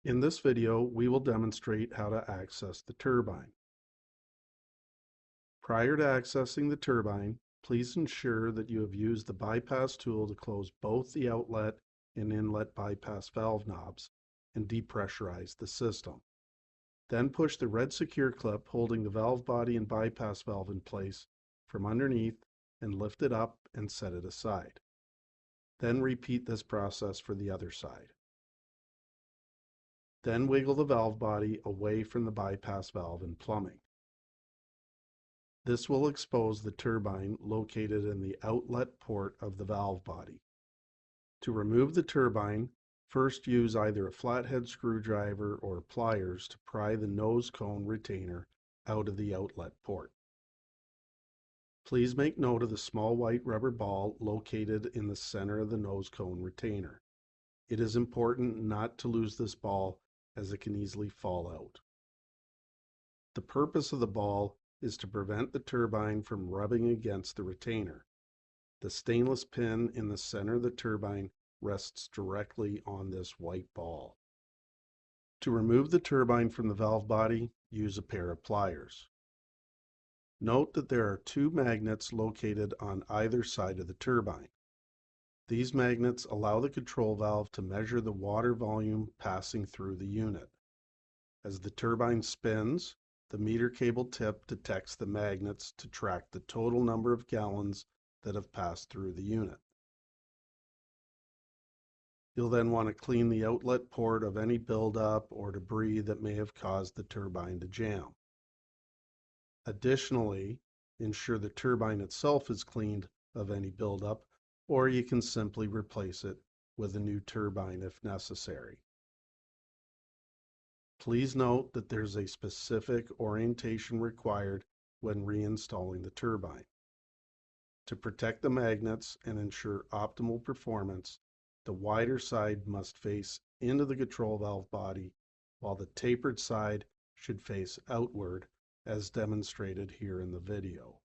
In this video, we will demonstrate how to access the turbine. Prior to accessing the turbine, please ensure that you have used the bypass tool to close both the outlet and inlet bypass valve knobs and depressurize the system. Then push the red secure clip holding the valve body and bypass valve in place from underneath and lift it up and set it aside. Then repeat this process for the other side. Then wiggle the valve body away from the bypass valve and plumbing. This will expose the turbine located in the outlet port of the valve body. To remove the turbine, first use either a flathead screwdriver or pliers to pry the nose cone retainer out of the outlet port. Please make note of the small white rubber ball located in the center of the nose cone retainer. It is important not to lose this ball as it can easily fall out. The purpose of the ball is to prevent the turbine from rubbing against the retainer. The stainless pin in the center of the turbine rests directly on this white ball. To remove the turbine from the valve body, use a pair of pliers. Note that there are two magnets located on either side of the turbine. These magnets allow the control valve to measure the water volume passing through the unit. As the turbine spins, the meter cable tip detects the magnets to track the total number of gallons that have passed through the unit. You'll then want to clean the outlet port of any buildup or debris that may have caused the turbine to jam. Additionally, ensure the turbine itself is cleaned of any buildup, or you can simply replace it with a new turbine if necessary. Please note that there's a specific orientation required when reinstalling the turbine. To protect the magnets and ensure optimal performance, the wider side must face into the control valve body, while the tapered side should face outward, as demonstrated here in the video.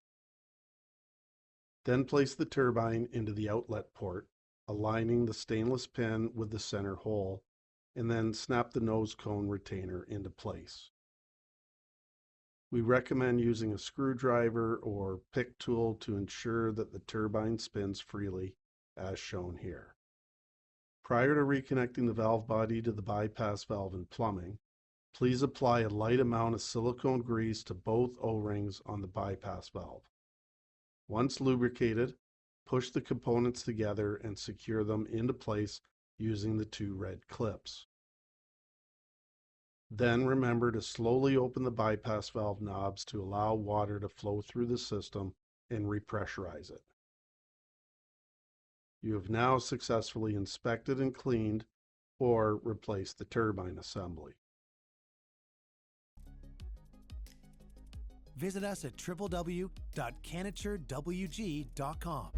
Then place the turbine into the outlet port, aligning the stainless pin with the center hole, and then snap the nose cone retainer into place. We recommend using a screwdriver or pick tool to ensure that the turbine spins freely, as shown here. Prior to reconnecting the valve body to the bypass valve and plumbing, please apply a light amount of silicone grease to both O-rings on the bypass valve. Once lubricated, push the components together and secure them into place using the two red clips. Then remember to slowly open the bypass valve knobs to allow water to flow through the system and repressurize it. You have now successfully inspected and cleaned or replaced the turbine assembly. Visit us at www.CanatureWG.com.